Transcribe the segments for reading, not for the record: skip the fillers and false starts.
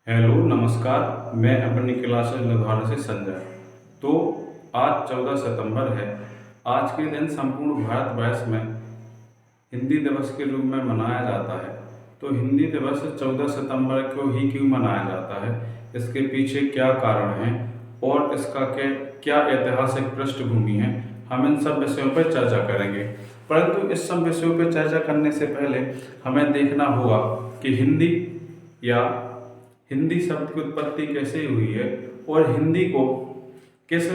Hello नमस्कार। मैं अपनी क्लासेस लुधियाना से संजय। तो आज 14 सितंबर है। आज के दिन संपूर्ण भारतवर्ष में हिंदी दिवस के रूप में मनाया जाता है। तो हिंदी दिवस 14 सितंबर को ही क्यों मनाया जाता है, इसके पीछे क्या कारण है और इसका क्या ऐतिहासिक पृष्ठभूमि है, हम इन सब विषयों पर चर्चा करेंगे। परंतु इस सब विषयों पर चर्चा करने से पहले हमें देखना होगा कि हिंदी शब्द की उत्पत्ति कैसे हुई है और हिंदी को किस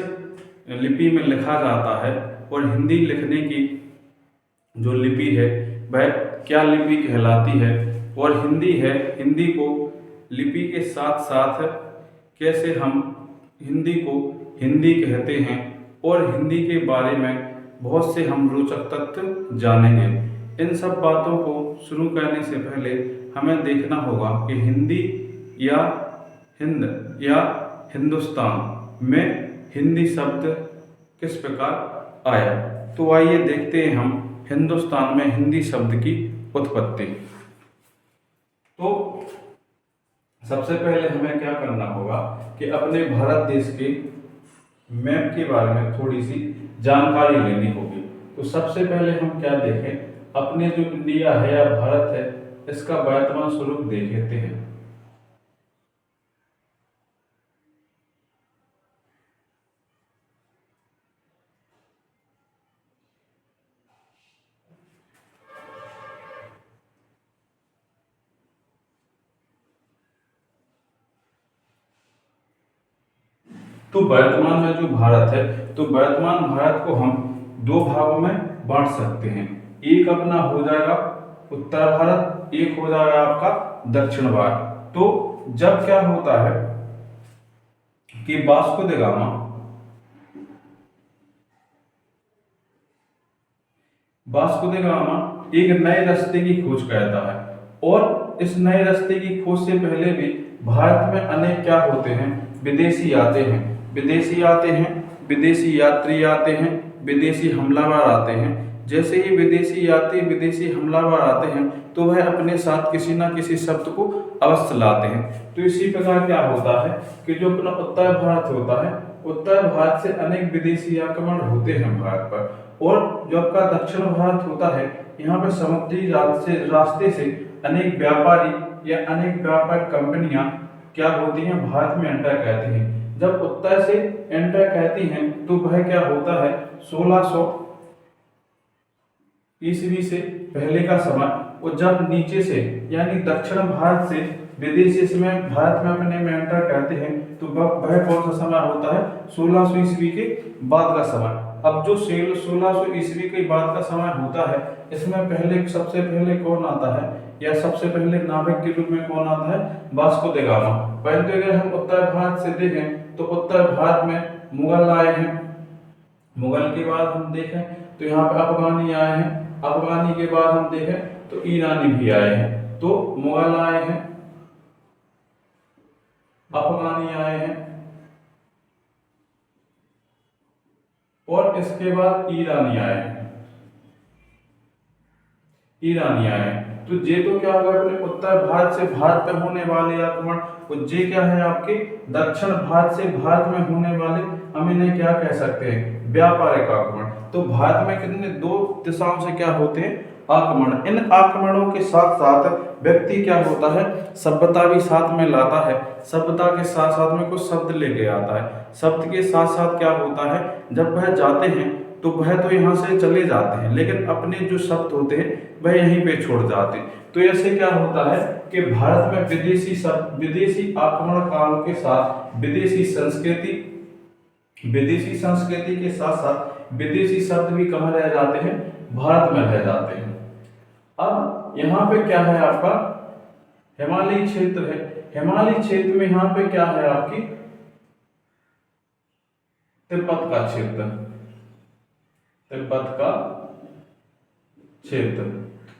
लिपि में लिखा जाता है, और हिंदी लिखने की जो लिपि है वह क्या लिपि कहलाती है, और हिंदी को लिपि के साथ साथ कैसे हम हिंदी को हिंदी कहते हैं, और हिंदी के बारे में बहुत से हम रोचक तथ्य जानेंगे। इन सब बातों को शुरू करने से पहले हमें देखना होगा कि हिंदी या हिंद या हिंदुस्तान में हिंदी शब्द किस प्रकार आया। तो आइए देखते हैं हम हिंदुस्तान में हिंदी शब्द की उत्पत्ति। तो सबसे पहले हमें क्या करना होगा कि अपने भारत देश के मैप के बारे में थोड़ी सी जानकारी लेनी होगी। तो सबसे पहले हम क्या देखें, अपने जो इंडिया है या भारत है इसका वर्तमान स्वरूप देख लेते हैं। तो वर्तमान में जो भारत है, तो वर्तमान भारत को हम दो भागों में बांट सकते हैं। एक अपना हो जाएगा उत्तर भारत, एक हो जाएगा आपका दक्षिण भारत। तो जब क्या होता है कि वास्को द गामा एक नए रास्ते की खोज करता है, और इस नए रास्ते की खोज से पहले भी भारत में अनेक क्या होते हैं, विदेशी आते हैं, विदेशी यात्री आते हैं, विदेशी हमलावर आते हैं। जैसे ही विदेशी यात्री विदेशी हमलावर आते हैं तो वह अपने साथ किसी न किसी शब्द को अवश्य लाते हैं। तो इसी प्रकार क्या होता है कि जो अपना उत्तर भारत होता है, उत्तर भारत से अनेक विदेशी आक्रमण होते हैं भारत पर, और जो आपका दक्षिण भारत होता है यहाँ पर समुद्री रास्ते से अनेक व्यापारी या अनेक व्यापार कंपनियां क्या होती हैं, भारत में एंटर करती हैं। जब उत्तर से एंटर कहती हैं तो वह क्या होता है 1600 ईस्वी से पहले का समय, और जब नीचे से यानी दक्षिण भारत से विदेशी समय भारत में अपने में एंटर करते हैं तो वह कौन सा समय होता है, 1600 ईस्वी के बाद का समय। अब जो 1600 ईस्वी के बाद का समय होता है, इसमें सबसे पहले कौन आता है, या सबसे पहले नाविक के रूप में कौन आता है, वास्को द गामा। परंतु अगर हम उत्तर भारत से देखें तो उत्तर भारत में मुगल आए हैं, मुगल के बाद हम देखें तो यहाँ पे अफगानी आए हैं, अफगानी के बाद हम देखें तो ईरानी भी आए हैं। तो मुगल आए हैं, अफगानी आए हैं, और इसके बाद ईरानी आए हैं, तो ये तो क्या होगा अपने उत्तर भारत से भारत में होने वाले आक्रमण, और ये क्या है आपके दक्षिण भारत से भारत में होने वाले, हम इन्हें क्या कह सकते हैं, व्यापारिक आक्रमण। तो भारत में कितने दो दिशाओं से क्या होते हैं, आक्रमण। इन आक्रमणों के साथ साथ व्यक्ति क्या होता है, सभ्यता भी साथ में लाता है, सभ्यता के साथ साथ में कुछ शब्द लेके आता है। शब्द के साथ साथ क्या होता है, जब वह जाते हैं तो वह तो यहाँ से चले जाते हैं, लेकिन अपने जो शब्द होते हैं वह यहीं पे छोड़ जाते हैं। तो ऐसे क्या होता है कि भारत में विदेशी आक्रमणकारों के साथ विदेशी संस्कृति के साथ साथ विदेशी शब्द भी कहाँ रह जाते हैं, भारत में रह जाते हैं। अब यहाँ पे क्या है आपका हिमालयी क्षेत्र है, हिमालयी क्षेत्र में यहाँ पे क्या है आपकी तिब्बत का क्षेत्र,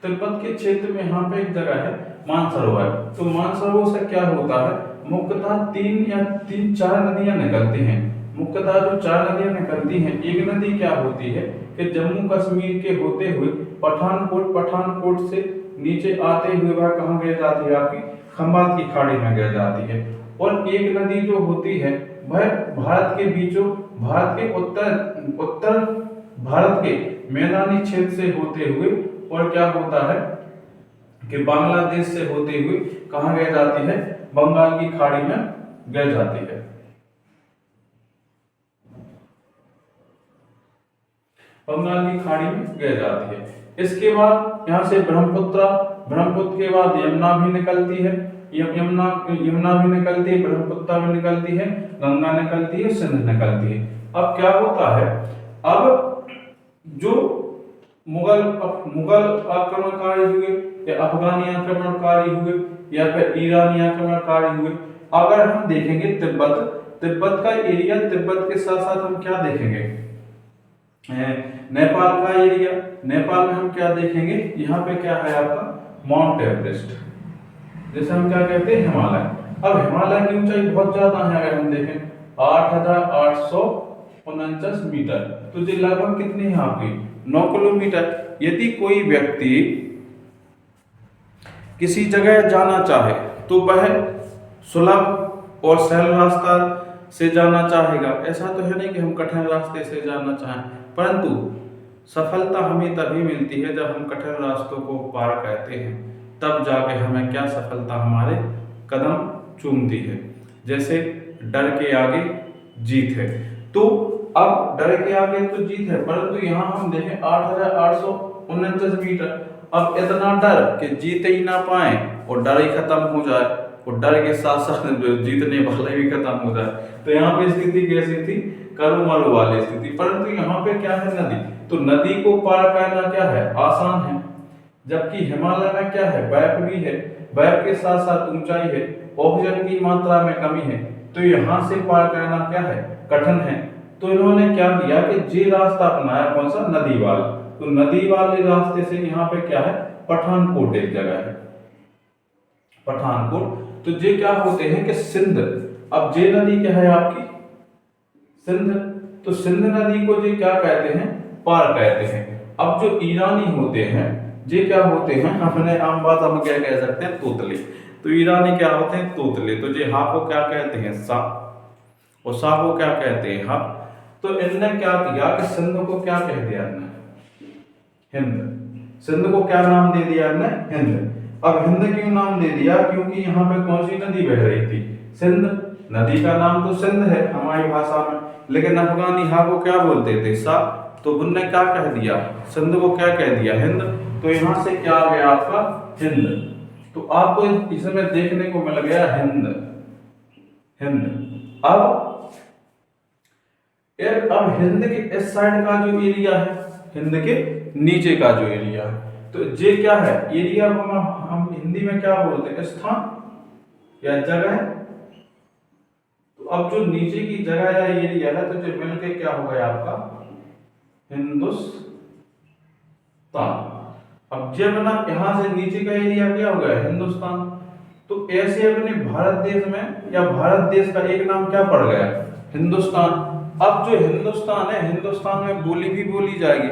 तिब्बत के क्षेत्र में यहाँ पे एक जगह है मानसरोवर। तो मानसरोवर से क्या होता है, मुख्यतः तीन चार नदियां निकलती हैं। मुख्यतः जो चार नदियां निकलती हैं, एक नदी क्या होती है कि जम्मू कश्मीर के होते हुए पठानकोट से नीचे आते हुए वह कहाँ गिर जाती है, आपकी खंबात की खाड़ी में गिर जाती है। और एक नदी जो होती है वह भारत के उत्तर भारत के मैदानी क्षेत्र से होते हुए और क्या होता है कि बांग्लादेश से होते हुए कहाँ गिर जाती है, बंगाल की खाड़ी में गिर जाती है। बंगाल की खाड़ी में गिर जाती है। इसके बाद यहाँ से ब्रह्मपुत्र के बाद यमुना भी निकलती है, यमुना भी निकलती है, ब्रह्मपुत्र भी निकलती है, गंगा निकलती है, सिंध निकलती है। अब क्या होता है, अब जो मुगल आक्रमणकारी हुए या अफगानी आक्रमणकारी हुए या फिर ईरानी आक्रमणकारी हुए, अगर हम देखेंगे तिब्बत का एरिया, तिब्बत के साथ साथ हम क्या देखेंगे, नेपाल का एरिया, नेपाल में हम क्या देखेंगे, यहाँ पे क्या है आपका माउंट एवरेस्ट, जैसे हम क्या कहते हैं हिमालय। अब हिमालय की ऊंचाई बहुत ज्यादा है, अगर हम देखें 8,849 मीटर, तो ये लगभग कितनी है आपकी 9 किलोमीटर। यदि कोई व्यक्ति किसी जगह जाना चाहे तो वह सुलभ और सरल रास्ता से जाना चाहेगा। ऐसा तो है नहीं कि हम कठिन रास्ते से जाना चाहें, परंतु सफलता हमें तभी मिलती है जब हम कठिन रास्तों को पार करते हैं, तब जाके हमें क्या सफलता हमारे कदम चूमती है। जैसे डर के आगे जीत है, तो अब डर के आगे तो जीत है, परंतु यहाँ हम देखें 8,849 मीटर। अब इतना डर कि जीत ही ना पाए और डर ही खत्म हो जाए, और डर के साथ साथ जीतने वाले भी खत्म हो जाए, तो यहाँ पे स्थिति कैसी थी, करो मरो वाली स्थिति। परंतु यहाँ पे क्या है, नदी, तो नदी को पार करना क्या है, आसान है। जबकि हिमालय में क्या है, बर्फ भी है, बर्फ के साथ साथ ऊंचाई है, ऑक्सीजन की मात्रा में कमी है, तो यहाँ से पार करना क्या है, कठिन है। तो इन्होंने क्या किया कि जे रास्ता अपनाया, कौन सा, नदी वाला। तो नदी वाले रास्ते से यहाँ पे क्या है, पठानकोट एक जगह है, पठानकोट। तो ये क्या होते हैं कि सिंध, अब जे नदी क्या है आपकी, सिंध, तो सिंध नदी को ये क्या कहते हैं, पार कहते हैं। अब जो ईरानी होते हैं, ये क्या होते हैं, अपने आम बात हम क्या कह सकते हैं, तोतले। तो ईरानी क्या होते हैं, तोतले। तो ये हा को क्या कहते हैं, सा, और सा को क्या कहते हैं, हा। तो इनने क्या किया कि सिंध को क्या कह दिया, हिंद। सिंध को क्या नाम दे दिया इनने, हिंद। अब हिंद क्यों नाम दे दिया, क्योंकि यहाँ पे कौन सी नदी बह रही थी, सिंध। नदी का नाम तो सिंध है हमारी भाषा में, लेकिन अफगानी हा को क्या बोलते थे, सा। तो उनने क्या कह दिया, सिंध को क्या कह दिया, हिंद। तो यहाँ से क्या आ गया आपका, हिंद। तो आपको इसमें देखने को मिल गया हिंद, हिंद। अब हिंद के इस साइड का जो एरिया है, हिंद के नीचे का जो एरिया है, तो ये क्या है, एरिया को हम हिंदी में क्या बोलते हैं, स्थान या जगह। तो अब जो नीचे की जगह या एरिया है, तो जो मिलके क्या हो गया आपका हिंदुस्तान। अब जब ना यहाँ से नीचे का एरिया क्या हो गया, हिंदुस्तान। तो ऐसे अपने भारत देश में या भारत देश का एक नाम क्या पड़ गया, हिंदुस्तान। अब जो हिंदुस्तान है, हिंदुस्तान में बोली भी बोली जाएगी,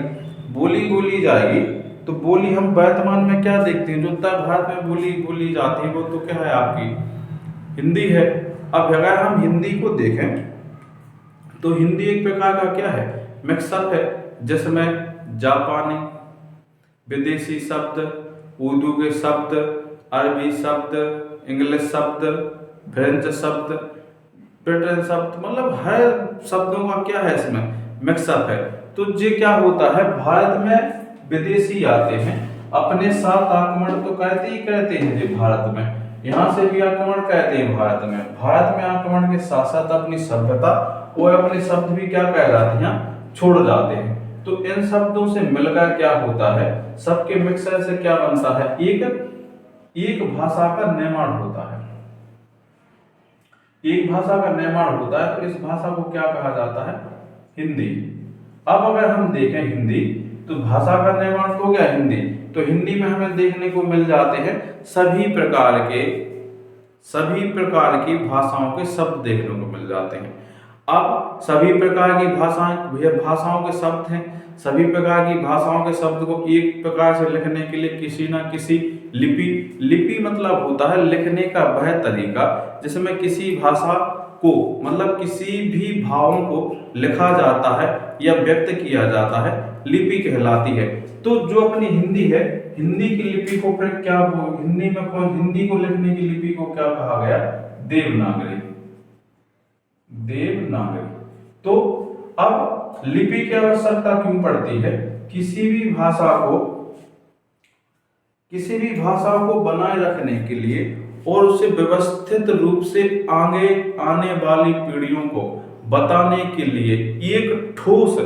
बोली जाएगी। तो बोली हम वर्तमान में क्या देखते हैं, जो उत्तर भारत में बोली जाती है, वो तो क्या है आपकी हिंदी है। अब अगर हम हिंदी को देखें तो हिंदी एक प्रकार का क्या है, मिक्सअप है, जिसमें जापानी, विदेशी शब्द, उर्दू के शब्द, अरबी शब्द, इंग्लिश शब्द, फ्रेंच शब्द, ब्रिटेन शब्द, मतलब हर शब्दों का क्या है, इसमें मिक्सअप है। तो ये क्या होता है, भारत में विदेशी आते हैं, अपने साथ आक्रमण तो करते ही करते हैं जी, भारत में यहाँ से भी आक्रमण करते हैं, भारत में आक्रमण के साथ साथ अपनी सभ्यता और अपने शब्द भी क्या कह जाते हैं, छोड़ जाते हैं। तो इन शब्दों से मिलकर क्या होता है, सबके मिक्सर से क्या बनता है, एक भाषा का निर्माण होता है, एक भाषा का निर्माण होता है। तो इस भाषा को क्या कहा जाता है, हिंदी। अब अगर हम देखें हिंदी, तो भाषा का निर्माण तो हो गया हिंदी। तो हिंदी में हमें देखने को मिल जाते हैं सभी प्रकार की भाषाओं के शब्द देखने को मिल जाते हैं। अब सभी प्रकार की भाषाओं के शब्द हैं, सभी प्रकार की भाषाओं के शब्द को एक प्रकार से लिखने के लिए किसी ना किसी लिपि। लिपि मतलब होता है लिखने का वह तरीका जिसमें किसी भाषा को मतलब किसी भी भावों को लिखा जाता है या व्यक्त किया जाता है, लिपि कहलाती है। तो जो अपनी हिंदी है, हिंदी की लिपि को फिर क्या हिंदी को लिखने की लिपि को क्या कहा गया? देवनागरी। देवनागरी। तो अब लिपि की आवश्यकता क्यों पड़ती है? किसी भी भाषा को बनाए रखने के लिए और उसे व्यवस्थित रूप से आगे आने वाली पीढ़ियों को बताने के लिए एक ठोस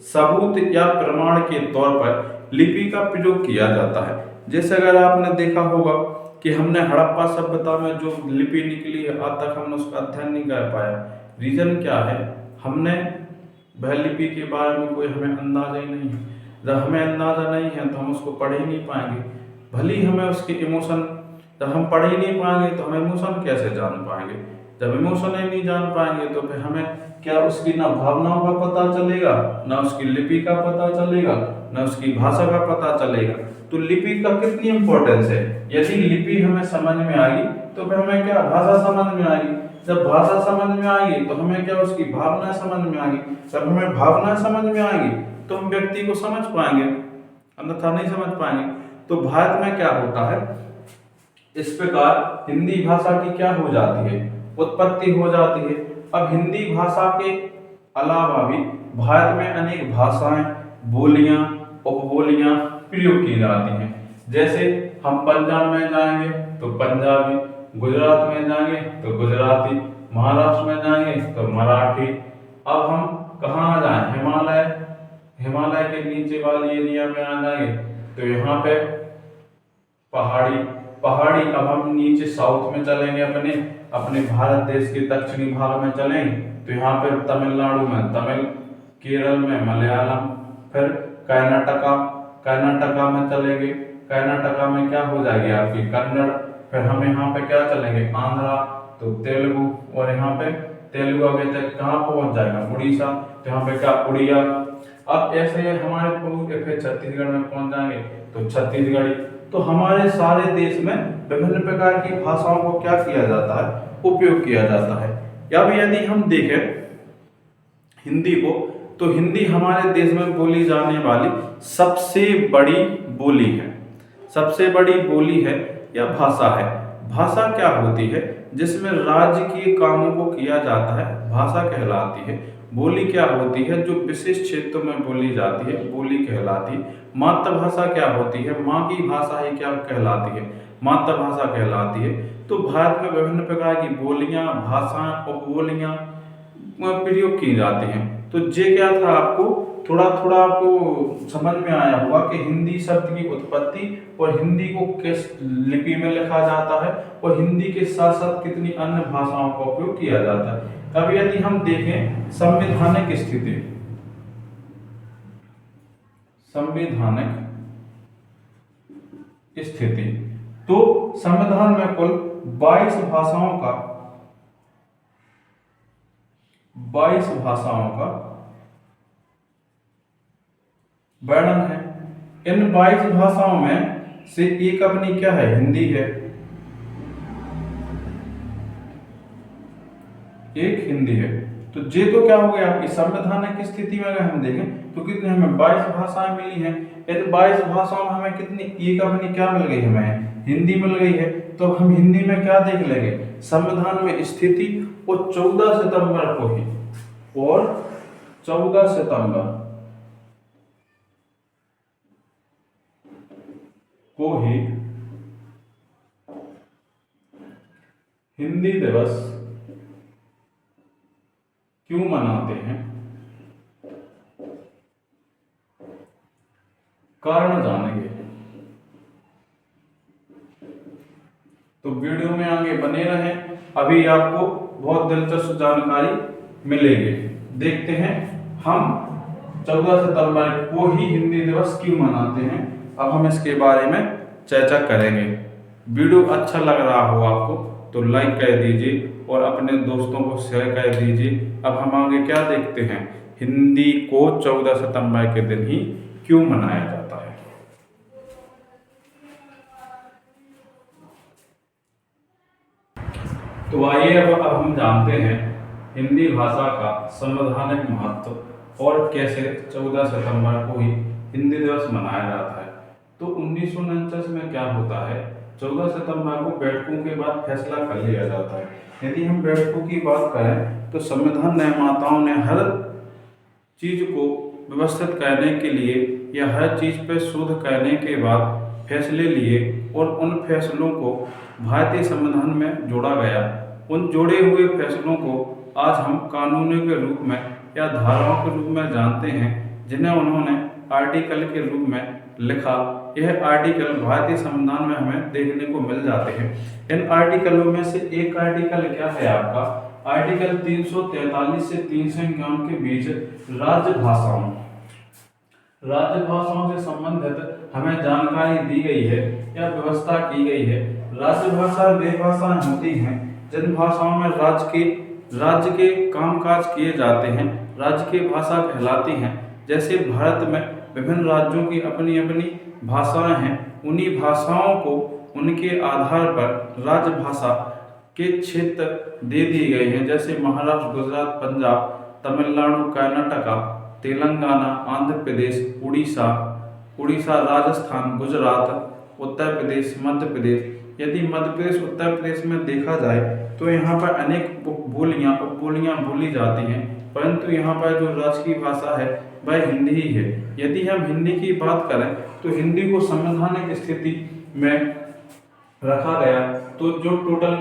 सबूत या प्रमाण के तौर पर लिपि का प्रयोग किया जाता है। जैसे अगर आपने देखा होगा कि हमने हड़प्पा सभ्यता में जो लिपि निकली है, आज तक हमने उसका अध्ययन नहीं कर पाया। रीजन क्या है? हमने वह लिपि के बारे में कोई हमें अंदाजा ही नहीं है। जब हमें अंदाजा नहीं है तो हम उसको पढ़ ही नहीं पाएंगे। भले ही हमें उसके इमोशन, जब हम पढ़ ही नहीं पाएंगे तो हम इमोशन कैसे जान पाएंगे? जब इमोशन ही नहीं जान पाएंगे तो फिर हमें क्या उसकी ना भावनाओं का पता चलेगा, ना उसकी लिपि का पता चलेगा, ना उसकी भाषा का पता चलेगा। तो लिपि का कितनी इंपॉर्टेंस है। यदि लिपि हमें समझ में आएगी तो फिर हमें क्या भाषा समझ में आएगी। जब भाषा समझ में आएगी तो हमें क्या उसकी भावना समझ में आएगी। जब हमें भावना समझ में आएगी तो हम व्यक्ति को समझ पाएंगे, अन्यथा नहीं समझ पाएंगे। तो भारत में क्या होता है, इस प्रकार हिंदी भाषा की क्या हो जाती है? उत्पत्ति हो जाती है। अब हिंदी भाषा के अलावा भी भारत में अनेक भाषाएं, बोलियां, उपबोलियां प्रयोग की जाती हैं। जैसे हम पंजाब में जाएंगे तो पंजाबी, गुजरात में जाएंगे तो गुजराती, महाराष्ट्र में जाएंगे तो मराठी। अब हम कहाँ जाएं? हिमालय के नीचे वाले एरिया में आ जाएंगे तो यहाँ पे पहाड़ी। अब हम नीचे साउथ में चलेंगे, अपने भारत देश के दक्षिणी भाग में चलेंगे तो यहाँ पे तमिलनाडु में तमिल, केरल में मलयालम, फिर कर्नाटका में चलेंगे। कर्नाटका में क्या हो जाएगी आपकी कन्नड़। फिर हम यहाँ पे क्या चलेंगे? आंध्रा, तो तेलुगु। और यहाँ पे तेलुगु अभी तक कहाँ पहुंच जाएगा? उड़ीसा, तो यहाँ पे क्या? उड़िया। अब ऐसे हमारे पूरे फिर छत्तीसगढ़ में पहुंच जाएंगे तो छत्तीसगढ़ी। तो हमारे सारे देश में विभिन्न प्रकार की भाषाओं को क्या किया जाता है? उपयोग किया जाता है। या भी यदि हम देखें हिंदी को, तो हिंदी हमारे देश में बोली जाने वाली सबसे बड़ी बोली है। सबसे बड़ी बोली है या भाषा है। भाषा क्या होती है? जिसमें राज्य के कामों को किया जाता है, भाषा कहलाती है। बोली क्या होती है? जो विशेष क्षेत्रों में बोली जाती है, बोली कहलाती है। मातृभाषा क्या होती है? माँ की भाषा ही क्या कहलाती है? मातृभाषा कहलाती है। तो भारत में विभिन्न प्रकार की बोलियां, भाषाएं, उपबोलियां प्रयोग की जाती हैं। तो ये क्या था, आपको थोड़ा थोड़ा आपको समझ में आया होगा कि हिंदी शब्द की उत्पत्ति और हिंदी को किस लिपि में लिखा जाता है और हिंदी के साथ साथ कितनी अन्य भाषाओं का उपयोग किया जाता है। अब यदि हम देखें संवैधानिक स्थिति, तो संविधान में कुल 22 भाषाओं का वर्णन है। इन 22 भाषाओं में से एक अपनी क्या है? हिंदी है। एक हिंदी है। तो ये तो क्या हो गया आपकी संवैधानिक स्थिति में। अगर हम देखें तो कितने हमें 22 भाषाएं मिली हैं। इन 22 भाषाओं में हमें कितनी, एक अपनी क्या मिल गई? हमें हिंदी मिल गई है। तो हम हिंदी में क्या देख लेंगे? संविधान में स्थिति और 14 सितंबर को ही हिंदी दिवस क्यों मनाते हैं? कारण जानेंगे। तो वीडियो में आगे बने रहें, अभी आपको बहुत दिलचस्प जानकारी मिलेगी। देखते हैं हम 14 सितंबर को ही हिंदी दिवस क्यों मनाते हैं। अब हम इसके बारे में चर्चा करेंगे। वीडियो अच्छा लग रहा हो आपको तो लाइक कर दीजिए और अपने दोस्तों को शेयर कर दीजिए। अब हम आगे क्या देखते हैं, हिंदी को 14 सितंबर के दिन ही क्यों मनाया जाता है। तो आइए अब हम जानते हैं हिंदी भाषा का संवैधानिक महत्व और कैसे 14 सितंबर को ही हिंदी दिवस मनाया जाता है। तो 1949 में क्या होता है, 14 सितंबर को बैठकों के बाद फैसला कर लिया जाता है। यदि हम बैठकों की बात करें तो संविधान निर्माताओं ने हर चीज को व्यवस्थित करने के लिए या हर चीज पर शोध करने के बाद फैसले लिए और उन फैसलों को भारतीय संविधान में जोड़ा गया। उन जोड़े हुए फैसलों को आज हम कानूनों के रूप में या धाराओं के रूप में जानते हैं, जिन्हें उन्होंने आर्टिकल के रूप में लिखा। यह आर्टिकल भारतीय संविधान में हमें देखने को मिल जाते हैं। इन आर्टिकलों में से एक आर्टिकल क्या है आपका, आर्टिकल 343 से 351 के बीच राजभाषाओं से संबंधित हमें जानकारी दी गई है या व्यवस्था की गई है। राजभाषा वे भाषाएं होती हैं जिन भाषाओं में राज्य के कामकाज किए जाते हैं, राज्य की भाषा कहलाती हैं। जैसे भारत में विभिन्न राज्यों की अपनी अपनी भाषाएं हैं, उन्हीं भाषाओं को उनके आधार पर राजभाषा के क्षेत्र दे दिए गए हैं। जैसे महाराष्ट्र, गुजरात, पंजाब, तमिलनाडु, कर्नाटका, तेलंगाना, आंध्र प्रदेश, उड़ीसा, राजस्थान, गुजरात, उत्तर प्रदेश, मध्य प्रदेश। यदि मध्य प्रदेश, उत्तर प्रदेश में देखा जाए तो यहाँ पर अनेक उपबोलियाँ बोली जाती हैं, परंतु यहाँ पर जो राज्य की भाषा है वह हिंदी ही है। यदि हम हिंदी की बात करें तो हिंदी को संवैधानिक स्थिति में रखा गया। तो जो टोटल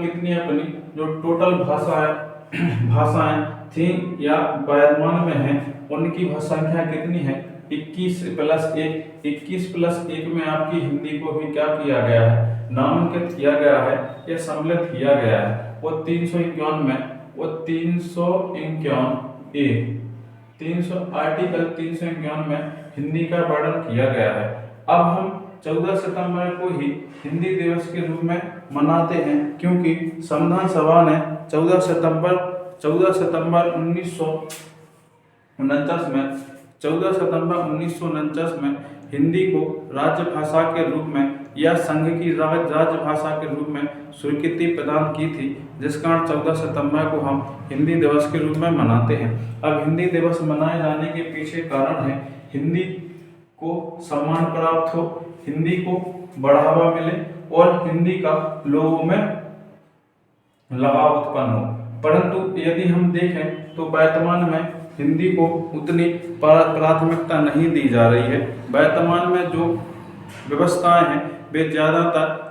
भाषाएं थी या वर्तमान में हैं, उनकी संख्या कितनी है, 21+1 में आपकी हिंदी को भी क्या किया गया है, नामांकित किया गया है या सम्मिलित किया गया है। वो 351 आर्टिकल 351 में हिंदी का वर्णन किया गया है। अब हम 14 सितंबर को ही हिंदी दिवस के रूप में मनाते हैं, क्योंकि संविधान सभा ने 14 सितंबर 1949 में हिंदी को राजभाषा के रूप में या संघ की राजभाषा के रूप में स्वीकृति प्रदान की थी, जिस कारण 14 सितंबर को हम हिंदी दिवस के रूप में मनाते हैं। अब हिंदी दिवस मनाए जाने के पीछे कारण है हिंदी को सम्मान प्राप्त हो, हिंदी को बढ़ावा मिले और हिंदी का लोगों में लगाव उत्पन्न हो। परंतु यदि हम देखें तो वर्तमान में हिंदी को उतनी प्राथमिकता नहीं दी जा रही है। वर्तमान में जो व्यवस्थाएं हैं वे ज़्यादातर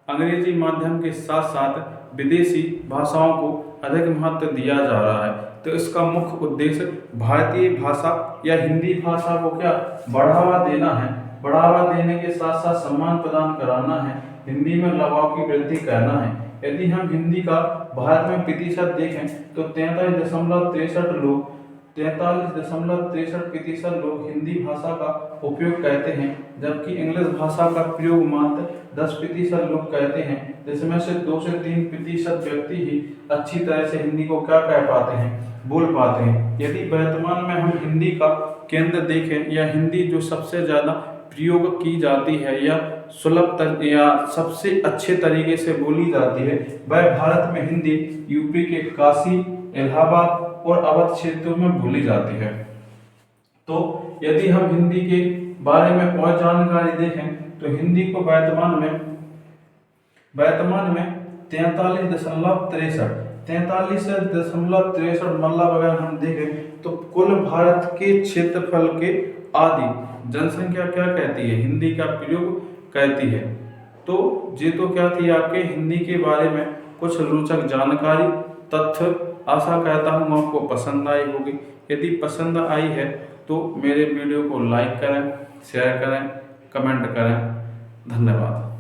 अंग्रेजी माध्यम के साथ साथ विदेशी भाषाओं को अधिक महत्व दिया जा रहा है। तो इसका मुख्य उद्देश्य भारतीय भाषा या हिंदी भाषा को क्या बढ़ावा देना है, बढ़ावा देने के साथ साथ सम्मान प्रदान कराना है, हिंदी में लगाव की वृद्धि करना है। यदि हम हिंदी का भारत में प्रतिशत देखें तो 43.63% लोग हिंदी भाषा का उपयोग करते हैं, जबकि इंग्लिश भाषा का प्रयोग मात्र 10% लोग करते हैं, जिसमें से 2 से 3% व्यक्ति ही अच्छी तरह से हिंदी को क्या कह पाते हैं, बोल पाते हैं। यदि वर्तमान में हम हिंदी का केंद्र देखें या हिंदी जो सबसे ज़्यादा प्रयोग की जाती है या सुलभ या सबसे अच्छे तरीके से बोली जाती है, वह भारत में हिंदी यूपी के काशी, इलाहाबाद और अवध क्षेत्रों में बोली जाती है। तो यदि हम हिंदी के बारे में और जानकारी देखें तो हिंदी को वर्तमान में 43.63 मतलब अगर हम देखें तो कुल भारत के क्षेत्रफल के आधी जनसंख्या क्या कहती है, हिंदी का प्रयोग कहती है। तो ये तो क्या थी आपके हिंदी के बारे में कुछ रोचक जानकारी, तथ्य। आशा करता हूँ आपको पसंद आई होगी। यदि पसंद आई है तो मेरे वीडियो को लाइक करें, शेयर करें, कमेंट करें। धन्यवाद।